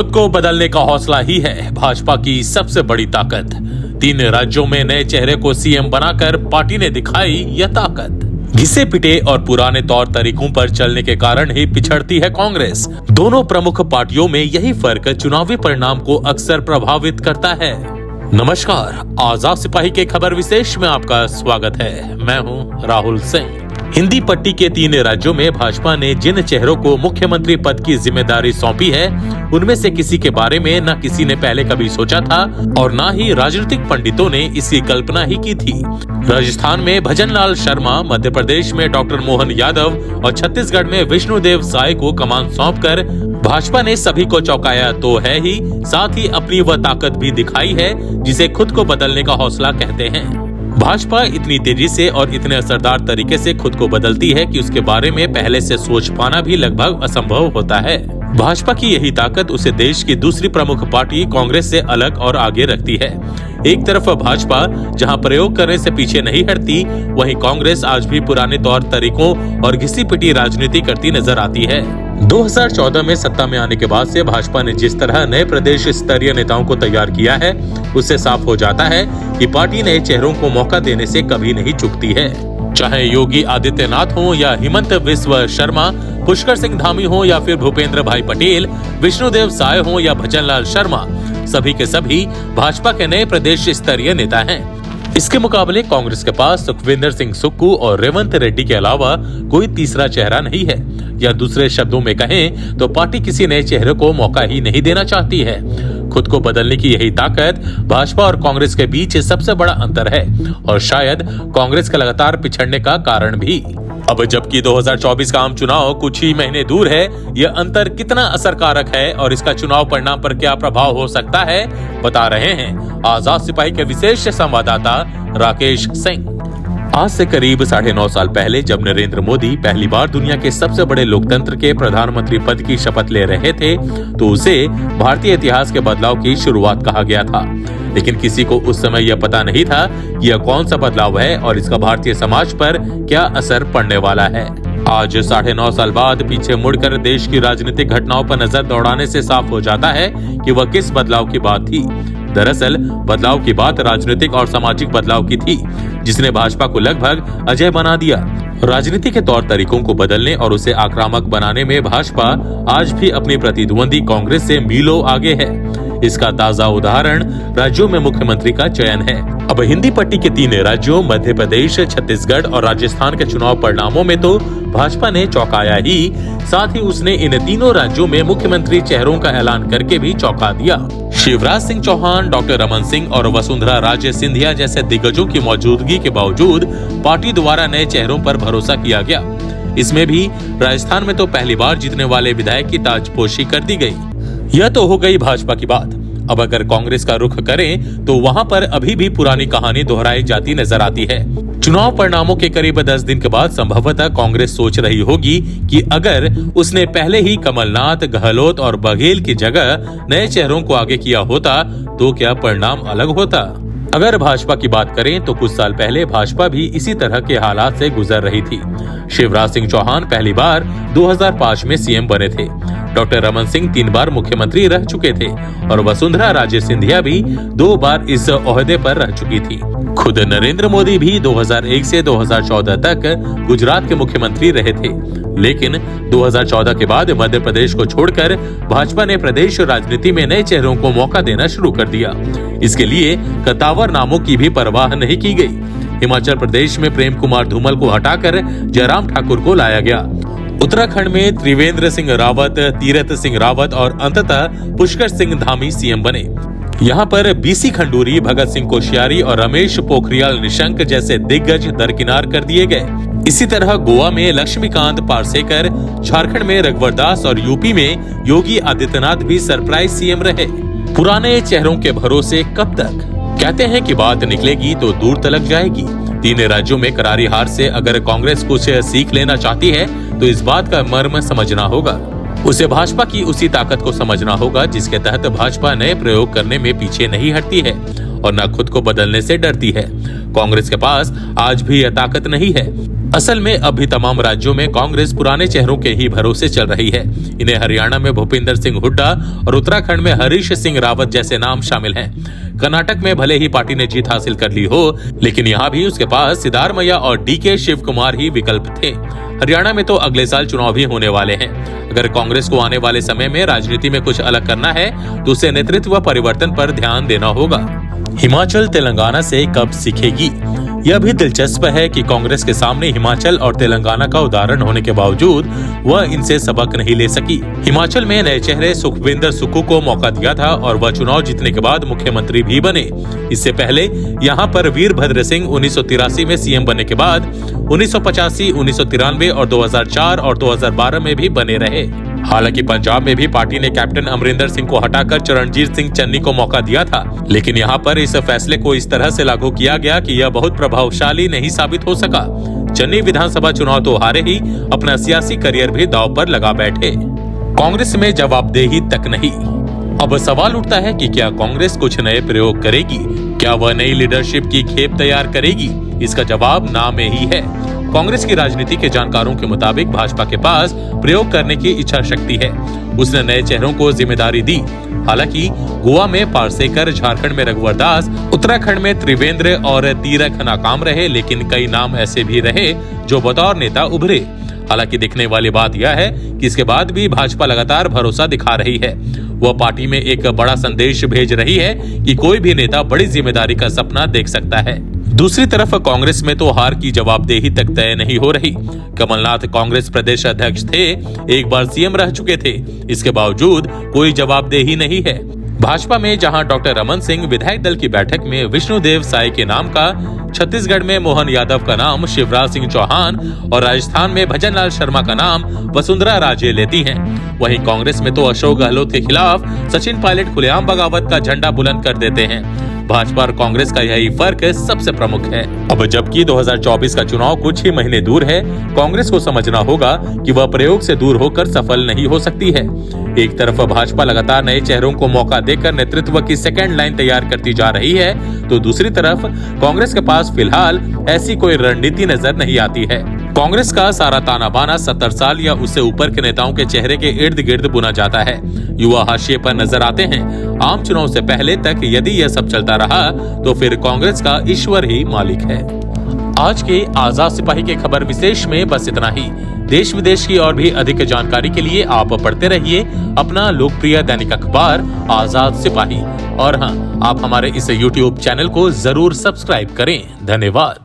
खुद को बदलने का हौसला ही है भाजपा की सबसे बड़ी ताकत। 3 राज्यों में नए चेहरे को सीएम बनाकर पार्टी ने दिखाई यह ताकत। घिसे पिटे और पुराने तौर तरीकों पर चलने के कारण ही पिछड़ती है कांग्रेस। दोनों प्रमुख पार्टियों में यही फर्क चुनावी परिणाम को अक्सर प्रभावित करता है। नमस्कार, आजाद सिपाही के खबर विशेष में आपका स्वागत है। मैं हूं राहुल सिंह। हिंदी पट्टी के 3 राज्यों में भाजपा ने जिन चेहरों को मुख्यमंत्री पद की जिम्मेदारी सौंपी है, उनमें से किसी के बारे में न किसी ने पहले कभी सोचा था और न ही राजनीतिक पंडितों ने इसकी कल्पना ही की थी। राजस्थान में भजनलाल शर्मा, मध्य प्रदेश में डॉक्टर मोहन यादव और छत्तीसगढ़ में विष्णुदेव साय को कमान सौंपकर भाजपा ने सभी को चौंकाया तो है ही, साथ ही अपनी वह ताकत भी दिखाई है जिसे खुद को बदलने का हौसला कहते हैं। भाजपा इतनी तेजी से और इतने असरदार तरीके से खुद को बदलती है कि उसके बारे में पहले से सोच पाना भी लगभग असंभव होता है। भाजपा की यही ताकत उसे देश की दूसरी प्रमुख पार्टी कांग्रेस से अलग और आगे रखती है। एक तरफ भाजपा जहां प्रयोग करने से पीछे नहीं हटती, वहीं कांग्रेस आज भी पुराने तौर तरीकों और घिसी पिटी राजनीति करती नजर आती है। 2014 में सत्ता में आने के बाद से भाजपा ने जिस तरह नए प्रदेश स्तरीय नेताओं को तैयार किया है, उससे साफ हो जाता है कि पार्टी नए चेहरों को मौका देने से कभी नहीं चूकती है। चाहे योगी आदित्यनाथ हो या हिमंत बिस्वा शर्मा, पुष्कर सिंह धामी हो या फिर भूपेंद्र भाई पटेल, विष्णुदेव साय हो या भजनलाल शर्मा, सभी के सभी भाजपा के नए प्रदेश स्तरीय नेता हैं। इसके मुकाबले कांग्रेस के पास सुखविंदर सिंह सुक्खू और रेवंत रेड्डी के अलावा कोई तीसरा चेहरा नहीं है, या दूसरे शब्दों में कहें तो पार्टी किसी नए चेहरे को मौका ही नहीं देना चाहती है। खुद को बदलने की यही ताकत भाजपा और कांग्रेस के बीच सबसे बड़ा अंतर है और शायद कांग्रेस का लगातार पिछड़ने का कारण भी। अब जबकि 2024 का आम चुनाव कुछ ही महीने दूर है, यह अंतर कितना असरकारक है और इसका चुनाव परिणाम पर क्या प्रभाव हो सकता है, बता रहे हैं आजाद सिपाही के विशेष संवाददाता राकेश सिंह। आज से करीब 9.5 साल पहले जब नरेंद्र मोदी पहली बार दुनिया के सबसे बड़े लोकतंत्र के प्रधानमंत्री पद की शपथ ले रहे थे, तो उसे भारतीय इतिहास के बदलाव की शुरुआत कहा गया था। लेकिन किसी को उस समय यह पता नहीं था यह कौन सा बदलाव है और इसका भारतीय समाज पर क्या असर पड़ने वाला है। आज 9.5 साल बाद पीछे मुड़कर देश की राजनीतिक घटनाओं पर नजर दौड़ाने से साफ हो जाता है कि वह किस बदलाव की बात थी। दरअसल बदलाव की बात राजनीतिक और सामाजिक बदलाव की थी, जिसने भाजपा को लगभग अजेय बना दिया। राजनीति के तौर तरीकों को बदलने और उसे आक्रामक बनाने में भाजपा आज भी अपनी प्रतिद्वंदी कांग्रेस से मीलों आगे है। इसका ताजा उदाहरण राज्यों में मुख्यमंत्री का चयन है। अब हिंदी पट्टी के 3 राज्यों मध्य प्रदेश, छत्तीसगढ़ और राजस्थान के चुनाव परिणामों में तो भाजपा ने चौंकाया ही, साथ ही उसने इन तीनों राज्यों में मुख्यमंत्री चेहरों का ऐलान करके भी चौंका दिया। शिवराज सिंह चौहान, डॉक्टर रमन सिंह और वसुंधरा राजे सिंधिया जैसे दिग्गजों की मौजूदगी के बावजूद पार्टी द्वारा नए चेहरों पर भरोसा किया गया। इसमें भी राजस्थान में तो पहली बार जीतने वाले विधायक की ताजपोशी कर दी गई। यह तो हो गई भाजपा की बात। अब अगर कांग्रेस का रुख करें तो वहां पर अभी भी पुरानी कहानी दोहराई जाती नजर आती है। चुनाव परिणामों के करीब 10 दिन के बाद संभवतः कांग्रेस सोच रही होगी कि अगर उसने पहले ही कमलनाथ, गहलोत और बघेल की जगह नए चेहरों को आगे किया होता तो क्या परिणाम अलग होता। अगर भाजपा की बात करें तो कुछ साल पहले भाजपा भी इसी तरह के हालात से गुजर रही थी। शिवराज सिंह चौहान पहली बार 2005 में सीएम बने थे। डॉक्टर रमन सिंह 3 बार मुख्यमंत्री रह चुके थे और वसुंधरा राजे सिंधिया भी 2 बार इस ओहदे पर रह चुकी थी। खुद नरेंद्र मोदी भी 2001 से 2014 तक गुजरात के मुख्यमंत्री रहे थे। लेकिन 2014 के बाद मध्य प्रदेश को छोड़कर भाजपा ने प्रदेश राजनीति में नए चेहरों को मौका देना शुरू कर दिया। इसके लिए कतावर नामों की भी परवाह नहीं की गई। हिमाचल प्रदेश में प्रेम कुमार धूमल को हटाकर जयराम ठाकुर को लाया गया। उत्तराखंड में त्रिवेंद्र सिंह रावत, तीरथ सिंह रावत और अंततः पुष्कर सिंह धामी सीएम बने। यहाँ पर बीसी खंडूरी, भगत सिंह कोश्यारी और रमेश पोखरियाल निशंक जैसे दिग्गज दरकिनार कर दिए गए। इसी तरह गोवा में लक्ष्मीकांत पार्सेकर, झारखंड में रघुवर दास और यूपी में योगी आदित्यनाथ भी सरप्राइज सीएम रहे। पुराने चेहरों के भरोसे कब तक? कहते हैं कि बात निकलेगी तो दूर तलक जाएगी। 3 राज्यों में करारी हार से अगर कांग्रेस कुछ सीख लेना चाहती है तो इस बात का मर्म समझना होगा। उसे भाजपा की उसी ताकत को समझना होगा जिसके तहत भाजपा नए प्रयोग करने में पीछे नहीं हटती है और न खुद को बदलने से डरती है। कांग्रेस के पास आज भी यह ताकत नहीं है। असल में अभी तमाम राज्यों में कांग्रेस पुराने चेहरों के ही भरोसे चल रही है। इन्हें हरियाणा में भूपिंदर सिंह हुड्डा और उत्तराखंड में हरीश सिंह रावत जैसे नाम शामिल हैं। कर्नाटक में भले ही पार्टी ने जीत हासिल कर ली हो, लेकिन यहाँ भी उसके पास सिद्धारमैया और डीके शिव कुमार ही विकल्प थे। हरियाणा में तो अगले साल चुनाव भी होने वाले हैं। अगर कांग्रेस को आने वाले समय में राजनीति में कुछ अलग करना है तो उसे नेतृत्व परिवर्तन पर ध्यान देना होगा। हिमाचल तेलंगाना से कब सीखेगी? यह भी दिलचस्प है कि कांग्रेस के सामने हिमाचल और तेलंगाना का उदाहरण होने के बावजूद वह इनसे सबक नहीं ले सकी। हिमाचल में नए चेहरे सुखविंदर सुक्खू को मौका दिया था और वह चुनाव जीतने के बाद मुख्यमंत्री भी बने। इससे पहले यहाँ पर वीरभद्र सिंह 1983 में सीएम बनने के बाद 1985, 1993 और 2004 और 2012 में भी बने रहे। हालांकि पंजाब में भी पार्टी ने कैप्टन अमरिंदर सिंह को हटाकर चरणजीत सिंह चन्नी को मौका दिया था, लेकिन यहाँ पर इस फैसले को इस तरह से लागू किया गया कि यह बहुत प्रभावशाली नहीं साबित हो सका। चन्नी विधानसभा चुनाव तो हारे ही, अपना सियासी करियर भी दांव पर लगा बैठे। कांग्रेस में जवाबदेही तक नहीं। अब सवाल उठता है कि क्या कांग्रेस कुछ नए प्रयोग करेगी? क्या वह नई लीडरशिप की खेप तैयार करेगी? इसका जवाब ना में ही है। कांग्रेस की राजनीति के जानकारों के मुताबिक भाजपा के पास प्रयोग करने की इच्छा शक्ति है। उसने नए चेहरों को जिम्मेदारी दी। हालांकि गोवा में पारसेकर, झारखंड में रघुवर दास, उत्तराखंड में त्रिवेंद्र और तीरथ नाकाम रहे, लेकिन कई नाम ऐसे भी रहे जो बतौर नेता उभरे। हालांकि दिखने वाली बात यह है कि इसके बाद भी भाजपा लगातार भरोसा दिखा रही है। वह पार्टी में एक बड़ा संदेश भेज रही है कि कोई भी नेता बड़ी जिम्मेदारी का सपना देख सकता है। दूसरी तरफ कांग्रेस में तो हार की जवाबदेही तक तय नहीं हो रही। कमलनाथ कांग्रेस प्रदेश अध्यक्ष थे, एक बार सीएम रह चुके थे, इसके बावजूद कोई जवाबदेही नहीं है। भाजपा में जहां डॉक्टर रमन सिंह विधायक दल की बैठक में विष्णुदेव साय के नाम का, छत्तीसगढ़ में मोहन यादव का नाम, शिवराज सिंह चौहान और राजस्थान में भजन लाल शर्मा का नाम वसुंधरा राजे लेती हैं। वहीं कांग्रेस में तो अशोक गहलोत के खिलाफ सचिन पायलट खुलेआम बगावत का झंडा बुलंद कर देते हैं। भाजपा और कांग्रेस का यही फर्क सबसे प्रमुख है। अब जबकि 2024 का चुनाव कुछ ही महीने दूर है, कांग्रेस को समझना होगा कि वह प्रयोग से दूर होकर सफल नहीं हो सकती है। एक तरफ भाजपा लगातार नए चेहरों को मौका देकर नेतृत्व की सेकेंड लाइन तैयार करती जा रही है, तो दूसरी तरफ कांग्रेस के पास फिलहाल ऐसी कोई रणनीति नजर नहीं आती है। कांग्रेस का सारा ताना बाना 70 साल या उससे ऊपर के नेताओं के चेहरे के इर्द गिर्द बुना जाता है। युवा हाशिए पर नजर आते हैं। आम चुनाव से पहले तक यदि यह सब चलता रहा तो फिर कांग्रेस का ईश्वर ही मालिक है। आज के आजाद सिपाही के खबर विशेष में बस इतना ही। देश विदेश की और भी अधिक जानकारी के लिए आप पढ़ते रहिए अपना लोकप्रिय दैनिक अखबार आजाद सिपाही। और हाँ, आप हमारे इस YouTube चैनल को जरूर सब्सक्राइब करें। धन्यवाद।